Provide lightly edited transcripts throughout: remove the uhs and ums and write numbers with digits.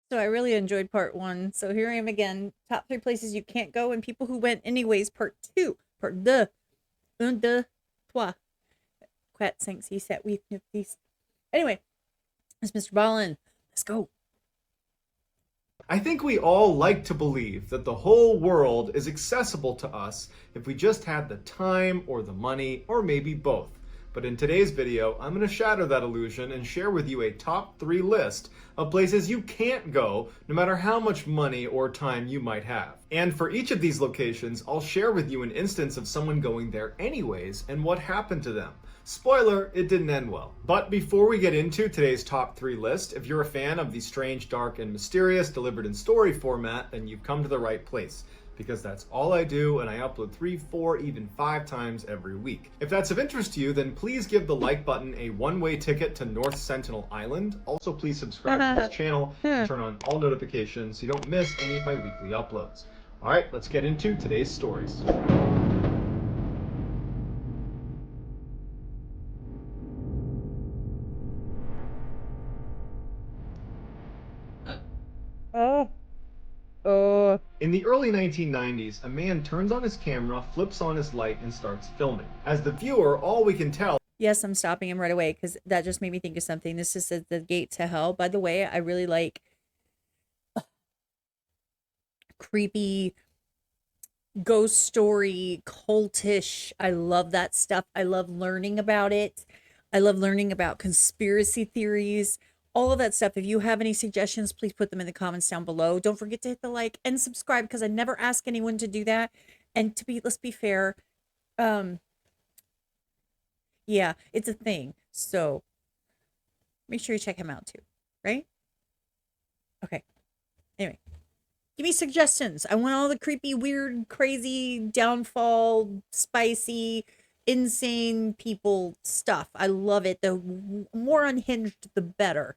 So I really enjoyed part one. So here I am again. Top three places you can't go and people who went anyways. Part two. Part deux. Un, deux, trois. Quatre, cinq, six, sept, huit, neuf, dix. Anyway, it's Mr. Ballin. Let's go. I think we all like to believe that the whole world is accessible to us if we just had the time or the money or maybe both. But in today's video, I'm going to shatter that illusion and share with you a top 3 list of places you can't go no matter how much money or time you might have. And for each of these locations, I'll share with you an instance of someone going there anyways and what happened to them. Spoiler, it didn't end well. But before we get into today's top 3 list, if you're a fan of the strange, dark, and mysterious delivered in story format, then you've come to the right place. Because that's all I do, and I upload 3, 4, even 5 times every week. If that's of interest to you, then please give the like button a one-way ticket to North Sentinel Island. Also, please subscribe to this channel and turn on all notifications so you don't miss any of my weekly uploads. All right, let's get into today's stories. Oh. Oh. In the early 1990s, a man turns on his camera, flips on his light, and starts filming. As the viewer, all we can tell. Yes, I'm stopping him right away because that just made me think of something. This is the gate to hell. By the way, I really like creepy ghost story, cultish. I love that stuff. I love learning about it. I love learning about conspiracy theories, all of that stuff. If you have any suggestions, please put them in the comments down below. Don't forget to hit the like and subscribe because I never ask anyone to do that. And let's be fair, yeah, it's a thing. So make sure you check him out too, right? Okay. Anyway, give me suggestions. I want all the creepy, weird, crazy, downfall, spicy, insane people stuff. I love it. The more unhinged, the better.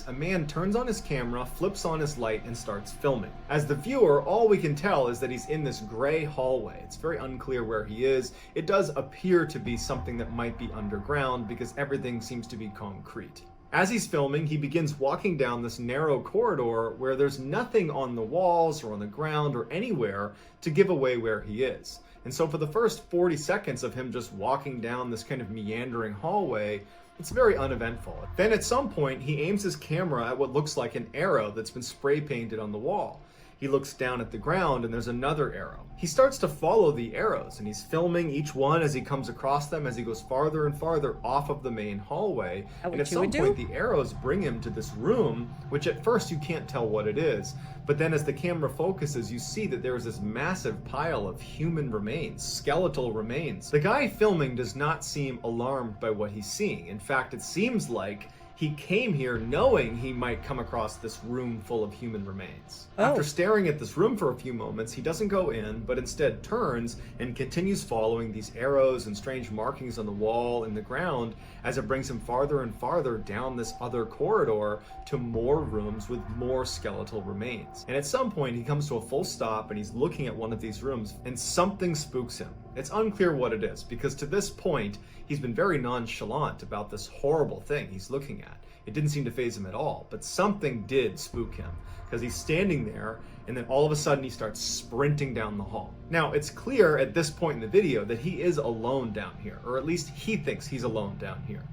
A man turns on his camera, flips on his light, and starts filming. As the viewer, all we can tell is that he's in this gray hallway. It's very unclear where he is. It does appear to be something that might be underground because everything seems to be concrete. As he's filming, he begins walking down this narrow corridor where there's nothing on the walls or on the ground or anywhere to give away where he is. And so for the first 40 seconds of him just walking down this kind of meandering hallway, it's very uneventful. Then at some point, he aims his camera at what looks like an arrow that's been spray painted on the wall. He looks down at the ground and there's another arrow. He starts to follow the arrows and he's filming each one as he comes across them as he goes farther and farther off of the main hallway. And at some point the arrows bring him to this room, which at first you can't tell what it is. But then as the camera focuses, you see that there is this massive pile of human remains, skeletal remains. The guy filming does not seem alarmed by what he's seeing. In fact, it seems like he came here knowing he might come across this room full of human remains. After staring at this room for a few moments, he doesn't go in, but instead turns and continues following these arrows and strange markings on the wall and the ground as it brings him farther and farther down this other corridor to more rooms with more skeletal remains. And at some point, he comes to a full stop and he's looking at one of these rooms and something spooks him. It's unclear what it is because to this point, he's been very nonchalant about this horrible thing he's looking at. It didn't seem to faze him at all, but something did spook him because he's standing there and then all of a sudden he starts sprinting down the hall. Now, it's clear at this point in the video that he is alone down here, or at least he thinks he's alone down here.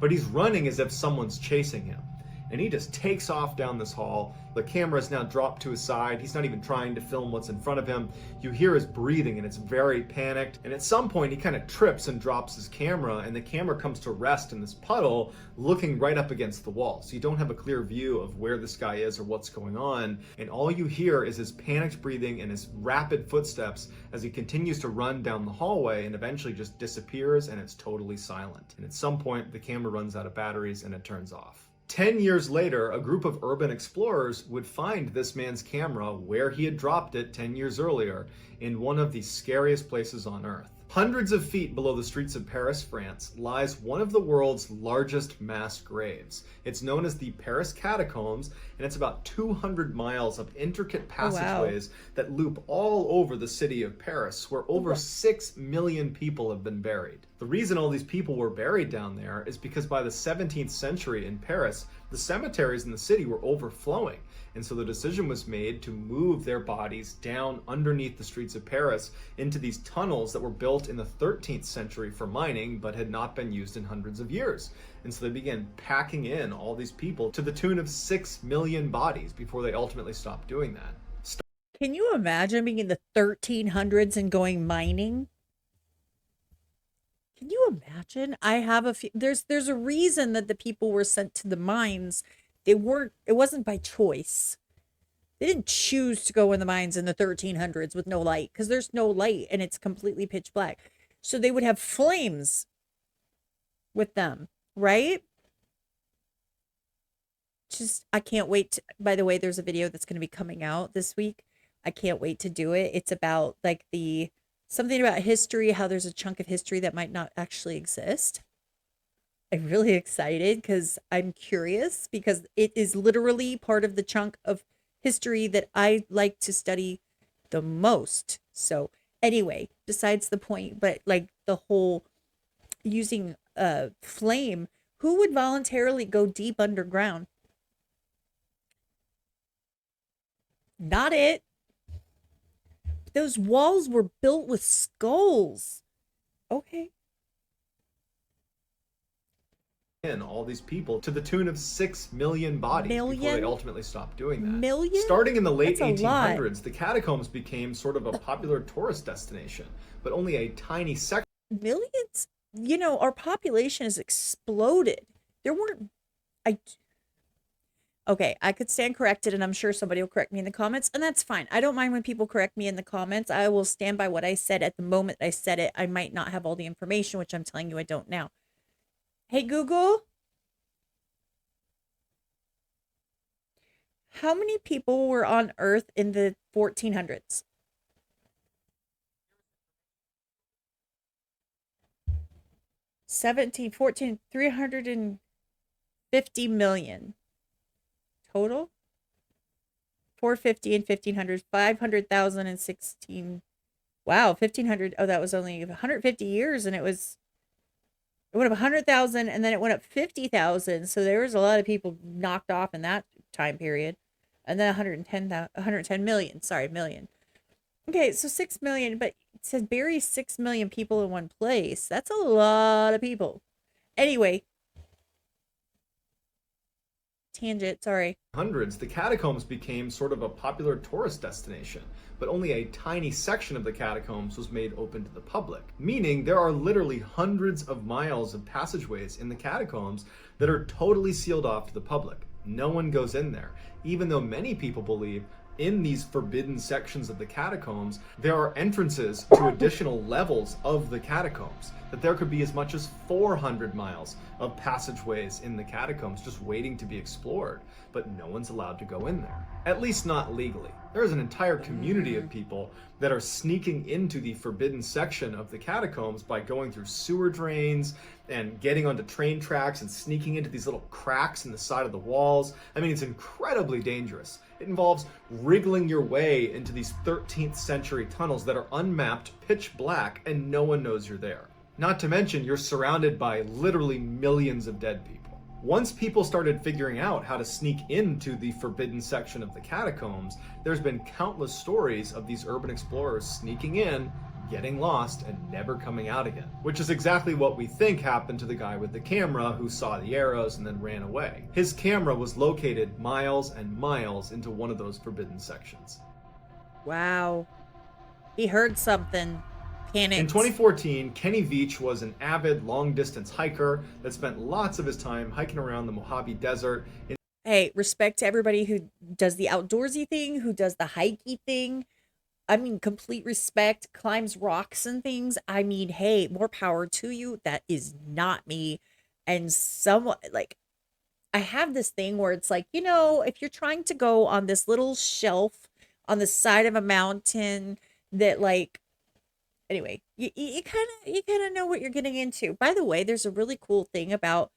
But he's running as if someone's chasing him. And he just takes off down this hall. The camera is now dropped to his side. He's not even trying to film what's in front of him. You hear his breathing and it's very panicked. And at some point he kind of trips and drops his camera and the camera comes to rest in this puddle looking right up against the wall. So you don't have a clear view of where this guy is or what's going on. And all you hear is his panicked breathing and his rapid footsteps as he continues to run down the hallway and eventually just disappears and it's totally silent. And at some point the camera runs out of batteries and it turns off. 10 years later, a group of urban explorers would find this man's camera where he had dropped it 10 years earlier in one of the scariest places on Earth. Hundreds of feet below the streets of Paris, France, lies one of the world's largest mass graves. It's known as the Paris Catacombs, and it's about 200 miles of intricate passageways that loop all over the city of Paris, where over 6 million people have been buried. The reason all these people were buried down there is because by the 17th century in Paris, The cemeteries in the city were overflowing, and so the decision was made to move their bodies down underneath the streets of Paris into these tunnels that were built in the 13th century for mining but had not been used in hundreds of years. And so they began packing in all these people to the tune of 6 million bodies before they ultimately stopped doing that. Can you imagine being in the 1300s and going mining? Can you imagine? I have a few, there's a reason that the people were sent to the mines. It wasn't by choice. They didn't choose to go in the mines in the 1300s with no light, because there's no light and it's completely pitch black. So they would have flames with them, right? Just, I can't wait to, by the way, there's a video that's going to be coming out this week. I can't wait to do it. It's about like something about history, how there's a chunk of history that might not actually exist. I'm really excited because I'm curious, because it is literally part of the chunk of history that I like to study the most. So anyway, besides the point, but like the whole using flame, who would voluntarily go deep underground? Not it. Those walls were built with skulls. Okay. In all these people to the tune of 6 million bodies before they ultimately stopped doing that. Million? Starting in the late That's a lot. 1800s, the catacombs became sort of a popular tourist destination, but only a tiny section. Millions? You know, our population has exploded. There weren't, okay, I could stand corrected, and I'm sure somebody will correct me in the comments, and that's fine. I don't mind when people correct me in the comments. I will stand by what I said at the moment I said it. I might not have all the information, which I'm telling you I don't now. Hey, Google. How many people were on Earth in the 1400s? 350 million. Total? 450 and 1500, 500,000 and 16. Wow, 1500. Oh, that was only 150 years, and it went up 100,000, and then it went up 50,000. So there was a lot of people knocked off in that time period. And then 110 million. Sorry, million. Okay, so 6 million, but it says bury 6 million people in one place. That's a lot of people. Anyway, tangent, sorry. Hundreds, the catacombs became sort of a popular tourist destination, but only a tiny section of the catacombs was made open to the public, meaning there are literally hundreds of miles of passageways in the catacombs that are totally sealed off to the public. No one goes in there, even though many people believe in these forbidden sections of the catacombs, there are entrances to additional levels of the catacombs, that there could be as much as 400 miles of passageways in the catacombs just waiting to be explored, but no one's allowed to go in there, at least not legally. There's an entire community of people that are sneaking into the forbidden section of the catacombs by going through sewer drains and getting onto train tracks and sneaking into these little cracks in the side of the walls. I mean, it's incredibly dangerous. It involves wriggling your way into these 13th century tunnels that are unmapped, pitch black, and no one knows you're there. Not to mention, you're surrounded by literally millions of dead people. Once people started figuring out how to sneak into the forbidden section of the catacombs, there's been countless stories of these urban explorers sneaking in, getting lost, and never coming out again. Which is exactly what we think happened to the guy with the camera who saw the arrows and then ran away. His camera was located miles and miles into one of those forbidden sections. Wow. He heard something. Panicked. In 2014, Kenny Veach was an avid long-distance hiker that spent lots of his time hiking around the Mojave Desert. Hey, respect to everybody who does the outdoorsy thing, who does the hikey thing. I mean, complete respect, climbs rocks and things. I mean, hey, more power to you. That is not me. And someone, like, I have this thing where it's like, you know, if you're trying to go on this little shelf on the side of a mountain that, like, anyway, you kind of know what you're getting into. By the way, there's a really cool thing about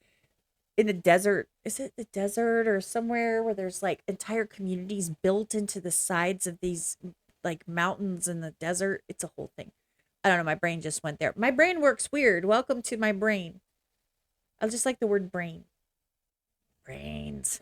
in the desert. Is it the desert or somewhere where there's like entire communities built into the sides of these like mountains in the desert? It's a whole thing. I don't know. My brain just went there. My brain works weird. Welcome to my brain. I just like the word brain. Brains.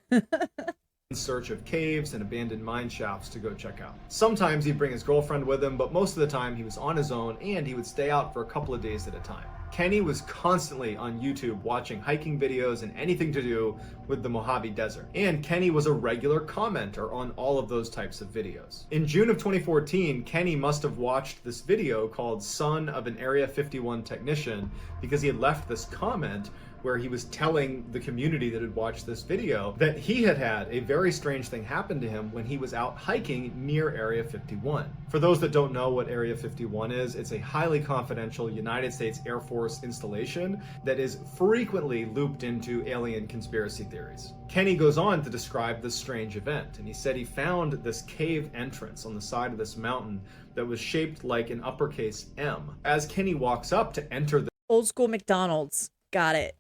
in search of caves and abandoned mine shafts to go check out. Sometimes he'd bring his girlfriend with him, but most of the time he was on his own and he would stay out for a couple of days at a time. Kenny was constantly on YouTube watching hiking videos and anything to do with the Mojave Desert. And Kenny was a regular commenter on all of those types of videos. In June of 2014, Kenny must have watched this video called Son of an Area 51 Technician because he had left this comment where he was telling the community that had watched this video that he had had a very strange thing happen to him when he was out hiking near Area 51. For those that don't know what Area 51 is, it's a highly confidential United States Air Force installation that is frequently looped into alien conspiracy theories. Kenny goes on to describe this strange event, and he said he found this cave entrance on the side of this mountain that was shaped like an uppercase M. As Kenny walks up to enter the Old school McDonald's. Got it.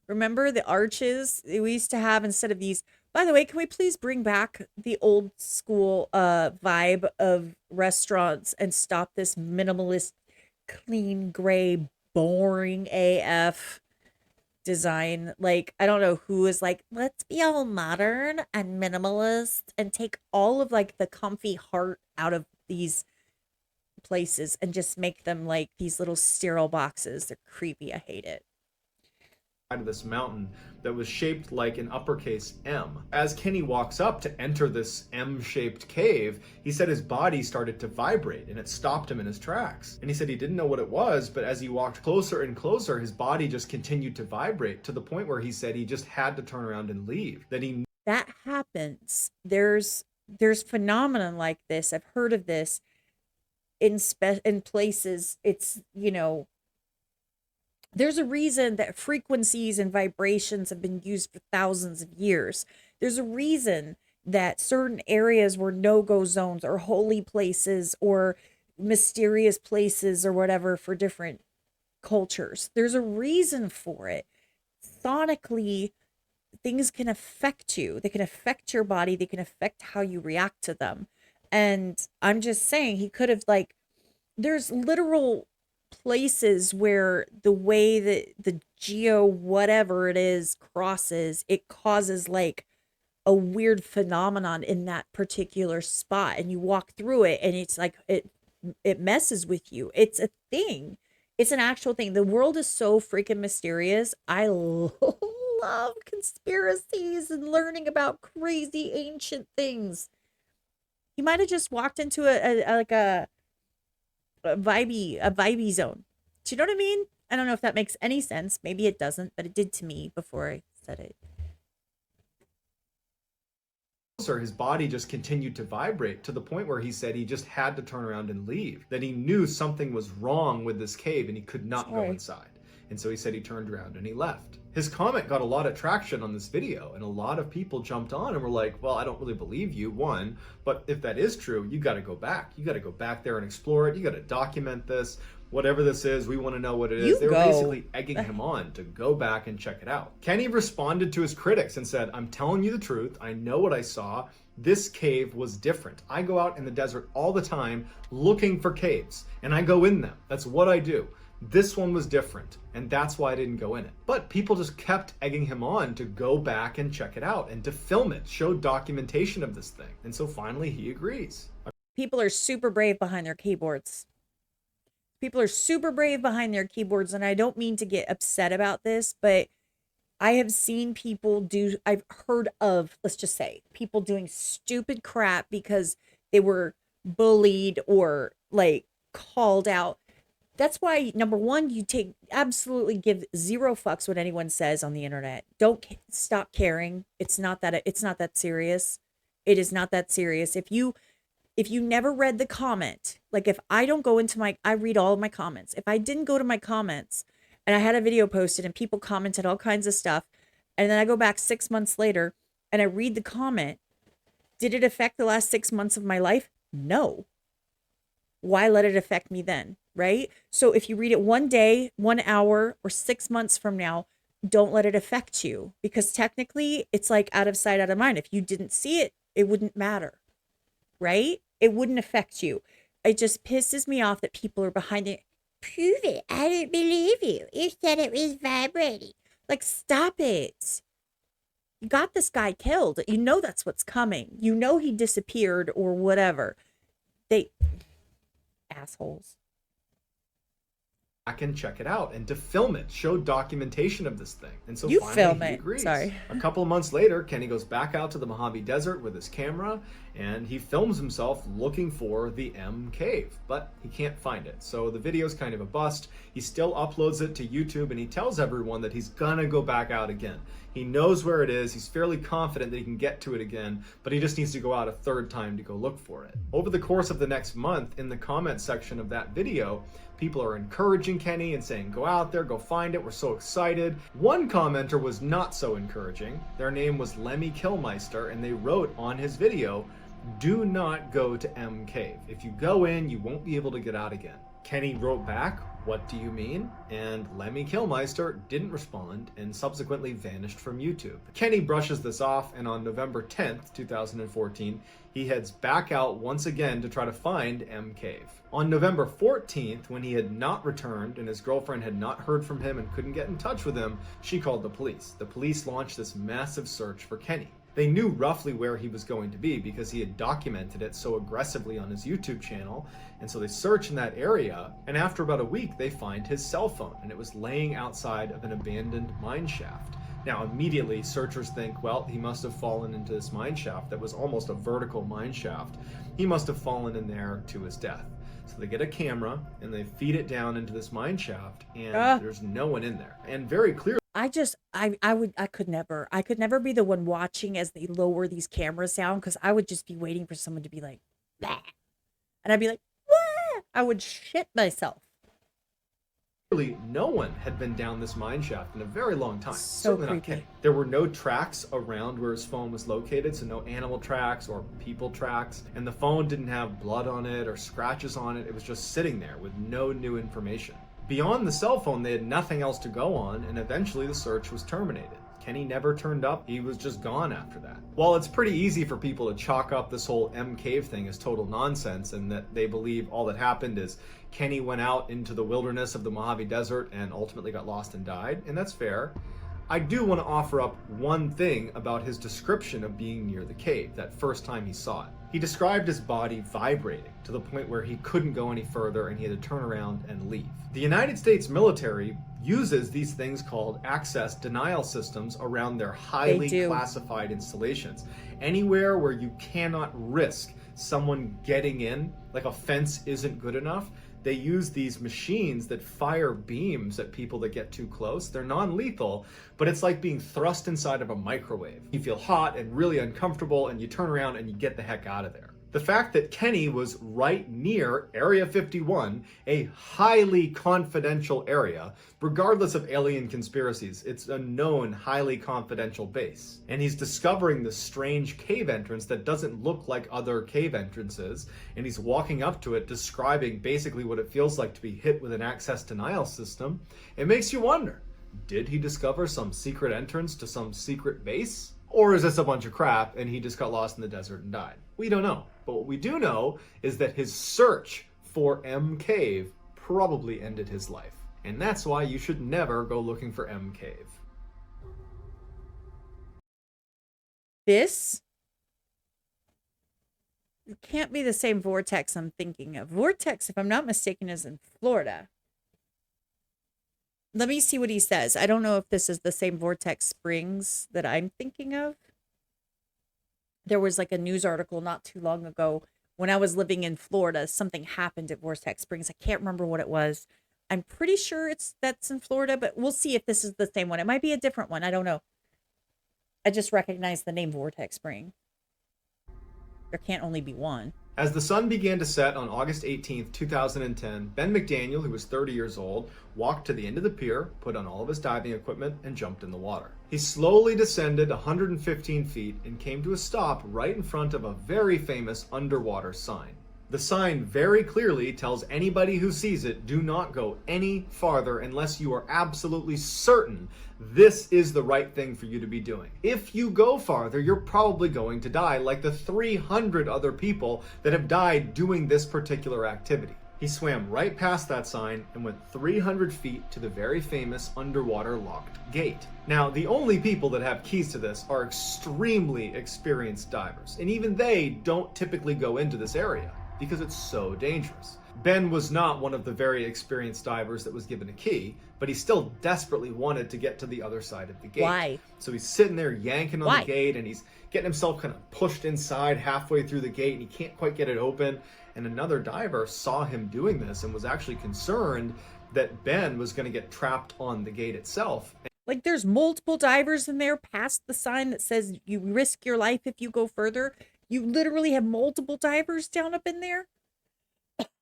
Remember the arches we used to have instead of these? By the way, can we please bring back the old school vibe of restaurants and stop this minimalist, clean, gray, boring AF design? Like, I don't know who is like, let's be all modern and minimalist and take all of like the comfy heart out of these places and just make them like these little sterile boxes. They're creepy. I hate it. Of this mountain that was shaped like an uppercase M. As Kenny walks up to enter this M-shaped cave, he said his body started to vibrate and it stopped him in his tracks. And he said he didn't know what it was, but as he walked closer and closer, his body just continued to vibrate to the point where he said he just had to turn around and leave. That happens. There's phenomenon like this. I've heard of this in places. It's, you know, there's a reason that frequencies and vibrations have been used for thousands of years. There's a reason that certain areas were no-go zones or holy places or mysterious places or whatever for different cultures. There's a reason for it. Sonically, things can affect you. They can affect your body. They can affect how you react to them. And I'm just saying, he could have, like, there's literal places where the way that the geo whatever it is crosses, it causes like a weird phenomenon in that particular spot, and you walk through it and it's like it messes with you. It's a thing. It's an actual thing. The world is so freaking mysterious. I love conspiracies and learning about crazy ancient things. He might have just walked into a vibey zone. Do you know what I mean? I don't know if that makes any sense. Maybe it doesn't, but it did to me before I said it. His body just continued to vibrate to the point where he said he just had to turn around and leave. That he knew something was wrong with this cave and he could not go inside. And so he said he turned around and he left. His comment got a lot of traction on this video, and a lot of people jumped on and were like, well, I don't really believe you, one, but if that is true, you got to go back. You got to go back there and explore it. You got to document this. Whatever this is, we want to know what it is. They were basically egging him on to go back and check it out. Kenny responded to his critics and said, I'm telling you the truth. I know what I saw. This cave was different. I go out in the desert all the time looking for caves, and I go in them. That's what I do. This one was different, and that's why I didn't go in it. But people just kept egging him on to go back and check it out and to film it, show documentation of this thing. And so finally he agrees. People are super brave behind their keyboards. People are super brave behind their keyboards, and I don't mean to get upset about this, but I have seen people do, I've heard of, let's just say, people doing stupid crap because they were bullied or like called out. That's why, number one, you absolutely give zero fucks what anyone says on the internet. Don't stop caring. It's not that serious. It is not that serious. If you never read the comment, like if I don't go into I read all of my comments. If I didn't go to my comments and I had a video posted and people commented all kinds of stuff, and then I go back 6 months later and I read the comment, did it affect the last 6 months of my life? No. Why let it affect me then? Right? So if you read it one day, 1 hour, or 6 months from now, don't let it affect you, because technically it's like out of sight, out of mind. If you didn't see it, it wouldn't matter, right? It wouldn't affect you. It just pisses me off that people are behind it. Prove it. I don't believe you. You said it was vibrating. Like, stop it. You got this guy killed. You know that's what's coming. You know he disappeared or whatever. They assholes. Back and check it out and to film it, show documentation of this thing. And so You finally film he it. agrees. Sorry. A couple of months later, Kenny goes back out to the Mojave Desert with his camera and he films himself looking for the M cave, but he can't find it. So the video's kind of a bust. He still uploads it to YouTube and he tells everyone that he's gonna go back out again. He knows where it is. He's fairly confident that he can get to it again, but he just needs to go out a third time to go look for it. Over the course of the next month, in the comment section of that video, people are encouraging Kenny and saying, go out there, go find it, we're so excited. One commenter was not so encouraging. Their name was Lemmy Killmeister, and they wrote on his video, do not go to M Cave. If you go in, you won't be able to get out again. Kenny wrote back, what do you mean? And Lemmy Killmeister didn't respond and subsequently vanished from YouTube. Kenny brushes this off, and on November 10th, 2014, he heads back out once again to try to find M Cave. On November 14th, when he had not returned and his girlfriend had not heard from him and couldn't get in touch with him, she called the police. The police launched this massive search for Kenny. They knew roughly where he was going to be because he had documented it so aggressively on his YouTube channel, and so they search in that area, and after about a week they find his cell phone, and it was laying outside of an abandoned mine shaft. Now immediately searchers think, well, he must have fallen into this mine shaft that was almost a vertical mine shaft. He must have fallen in there to his death. So they get a camera and they feed it down into this mine shaft, and there's no one in there. And very clearly, I could never be the one watching as they lower these cameras down, because I would just be waiting for someone to be like, bah. And I'd be like, wah! I would shit myself. no one had been down this mine shaft in a very long time. So Certainly not creepy. Kenny. There were no tracks around where his phone was located, so no animal tracks or people tracks, and the phone didn't have blood on it or scratches on it. It was just sitting there with no new information. Beyond the cell phone, they had nothing else to go on, and eventually the search was terminated. Kenny never turned up. He was just gone after that. While it's pretty easy for people to chalk up this whole M Cave thing as total nonsense and that they believe all that happened is Kenny went out into the wilderness of the Mojave Desert and ultimately got lost and died, and that's fair, I do want to offer up one thing about his description of being near the cave that first time he saw it. He described his body vibrating to the point where he couldn't go any further and he had to turn around and leave. The United States military uses these things called access denial systems around their highly classified installations. Anywhere where you cannot risk someone getting in, like a fence isn't good enough, they use these machines that fire beams at people that get too close. They're non-lethal, but it's like being thrust inside of a microwave. You feel hot and really uncomfortable, and you turn around and you get the heck out of there. The fact that Kenny was right near Area 51, a highly confidential area, regardless of alien conspiracies, it's a known highly confidential base. And he's discovering this strange cave entrance that doesn't look like other cave entrances, and he's walking up to it describing basically what it feels like to be hit with an access denial system. It makes you wonder, did he discover some secret entrance to some secret base? Or is this a bunch of crap and he just got lost in the desert and died? We don't know. But what we do know is that his search for M Cave probably ended his life. And that's why you should never go looking for M Cave. This can't be the same Vortex I'm thinking of. Vortex, if I'm not mistaken, is in Florida. Let me see what he says. I don't know if this is the same Vortex Springs that I'm thinking of. There was like a news article not too long ago when I was living in Florida. Something happened at Vortex Springs. I can't remember what it was. I'm pretty sure that's in Florida, but we'll see if this is the same one. It might be a different one. I don't know. I just recognize the name Vortex Spring. There can't only be one. As the sun began to set on August 18th, 2010, Ben McDaniel, who was 30 years old, walked to the end of the pier, put on all of his diving equipment, and jumped in the water. He slowly descended 115 feet and came to a stop right in front of a very famous underwater sign. The sign very clearly tells anybody who sees it, do not go any farther unless you are absolutely certain this is the right thing for you to be doing. If you go farther, you're probably going to die, like the 300 other people that have died doing this particular activity. He swam right past that sign and went 300 feet to the very famous underwater locked gate. Now, the only people that have keys to this are extremely experienced divers, and even they don't typically go into this area because it's so dangerous. Ben was not one of the very experienced divers that was given a key, but he still desperately wanted to get to the other side of the gate. Why? So he's sitting there yanking on Why? the gate, and he's getting himself kind of pushed inside halfway through the gate, and he can't quite get it open. And another diver saw him doing this and was actually concerned that Ben was going to get trapped on the gate itself. Like there's multiple divers in there past the sign that says you risk your life if you go further. You literally have multiple divers down up in there.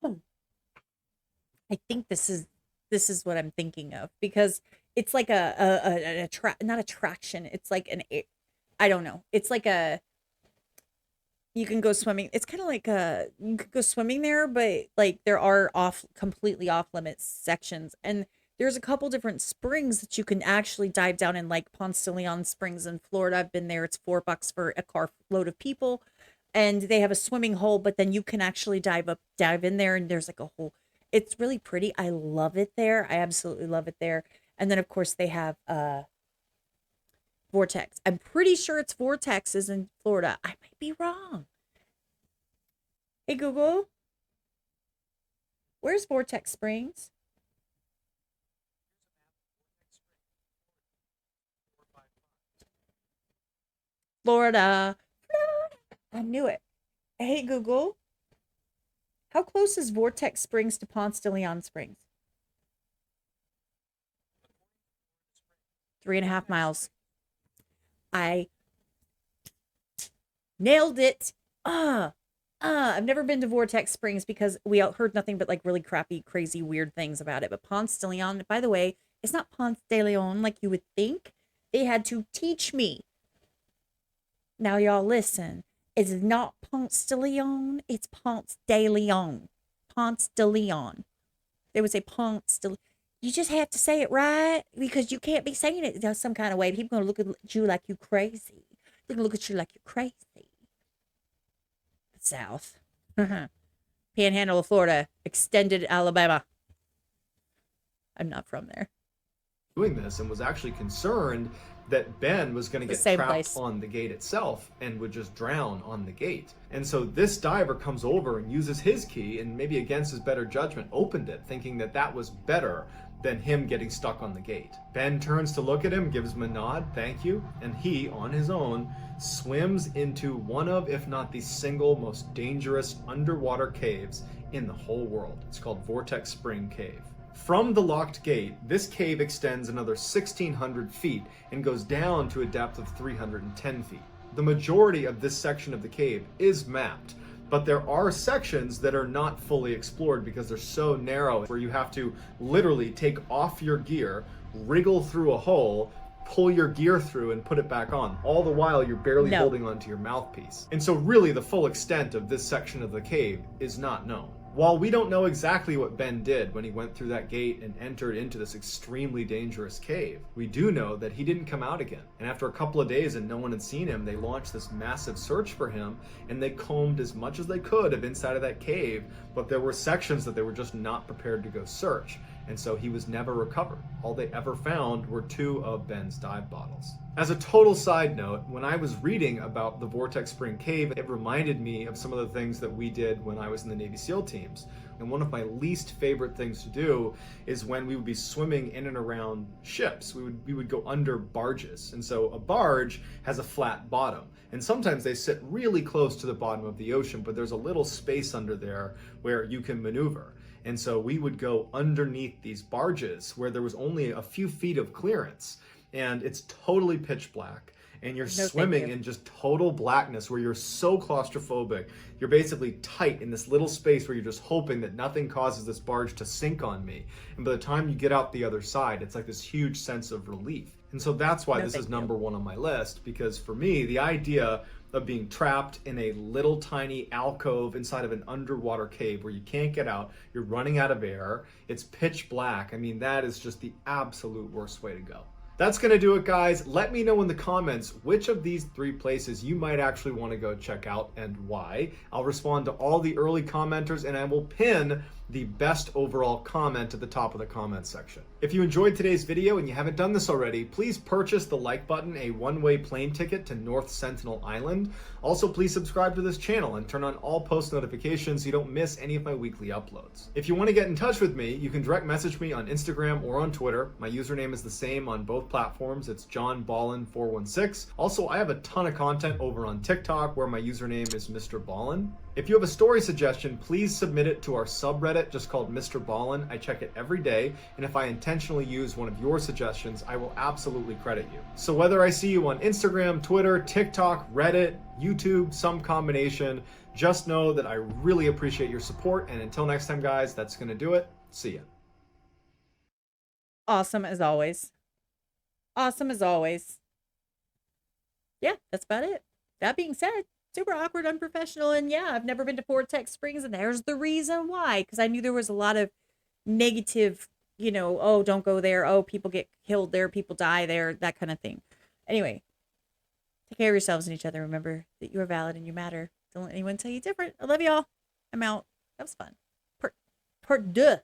I think this is what I'm thinking of, because it's like not attraction. It's like I don't know. It's like you can go swimming. It's kind of like you could go swimming there, but like there are completely off limits sections, and there's a couple different springs that you can actually dive down in, like Ponce de Leon Springs in Florida. I've been there. It's $4 for a car load of people, and they have a swimming hole, but then you can actually dive in there, and there's like a whole. It's really pretty. I love it there. I absolutely love it there. And then of course they have Vortex. I'm pretty sure it's Vortex is in Florida. I might be wrong. Hey Google, where's Vortex Springs? Florida. I knew it. Hey Google, how close is Vortex Springs to Ponce de Leon Springs? 3.5 miles. I nailed it. I've never been to Vortex Springs because we heard nothing but like really crappy, crazy, weird things about it. But Ponce de Leon, by the way, it's not Ponce de Leon like you would think. They had to teach me. Now y'all listen. It's not Ponce de Leon. It's Ponce de Leon. Ponce de Leon. They would say Ponce de Leon. You just have to say it right, because you can't be saying it some kind of way. People are going to look at you like you crazy. They're going to look at you like you're crazy. South. Panhandle of Florida. Extended Alabama. I'm not from there. Doing this and was actually concerned that Ben was going to get trapped on the gate itself and would just drown on the gate. And so this diver comes over and uses his key, and maybe against his better judgment opened it, thinking that that was better than him getting stuck on the gate. Ben turns to look at him, gives him a nod, thank you, and he, on his own, swims into one of, if not the single most dangerous underwater caves in the whole world. It's called Vortex Spring Cave. From the locked gate, this cave extends another 1,600 feet and goes down to a depth of 310 feet. The majority of this section of the cave is mapped, but there are sections that are not fully explored because they're so narrow, where you have to literally take off your gear, wriggle through a hole, pull your gear through and put it back on. All the while you're barely holding onto your mouthpiece. And so really the full extent of this section of the cave is not known. While we don't know exactly what Ben did when he went through that gate and entered into this extremely dangerous cave, we do know that he didn't come out again. And after a couple of days and no one had seen him, they launched this massive search for him, and they combed as much as they could of inside of that cave, but there were sections that they were just not prepared to go search. And so he was never recovered. All they ever found were 2 of Ben's dive bottles. As a total side note, when I was reading about the Vortex Spring Cave, it reminded me of some of the things that we did when I was in the Navy SEAL teams. And one of my least favorite things to do is when we would be swimming in and around ships. We would go under barges. And so a barge has a flat bottom. And sometimes they sit really close to the bottom of the ocean, but there's a little space under there where you can maneuver. And so we would go underneath these barges where there was only a few feet of clearance, and it's totally pitch black, and you're swimming in just total blackness where you're so claustrophobic. You're basically tight in this little space where you're just hoping that nothing causes this barge to sink on me. And by the time you get out the other side, it's like this huge sense of relief. And so that's why this is number 1 on my list, because for me, the idea of being trapped in a little tiny alcove inside of an underwater cave where you can't get out, you're running out of air, it's pitch black. I mean, that is just the absolute worst way to go. That's gonna do it, guys. Let me know in the comments which of these 3 places you might actually want to go check out and why. I'll respond to all the early commenters, and I will pin the best overall comment at the top of the comment section. If you enjoyed today's video and you haven't done this already, please purchase the like button, a one-way plane ticket to North Sentinel Island. Also, please subscribe to this channel and turn on all post notifications so you don't miss any of my weekly uploads. If you want to get in touch with me, you can direct message me on Instagram or on Twitter. My username is the same on both platforms. It's JohnBallen416. Also, I have a ton of content over on TikTok where my username is MrBallen. If you have a story suggestion, please submit it to our subreddit just called MrBallen. I check it every day, and if I intentionally use one of your suggestions, I will absolutely credit you. So whether I see you on Instagram, Twitter, TikTok, Reddit, YouTube, some combination, just know that I really appreciate your support, and until next time, guys, that's gonna do it. See ya. Awesome as always. Awesome as always. Yeah, that's about it. That being said, super awkward, unprofessional, and yeah, I've never been to Vortex Springs, and there's the reason why, because I knew there was a lot of negative, you know, oh, don't go there, oh, people get killed there, people die there, that kind of thing. Anyway, take care of yourselves and each other. Remember that you are valid and you matter. Don't let anyone tell you different. I love y'all. I'm out. That was fun. Part deux.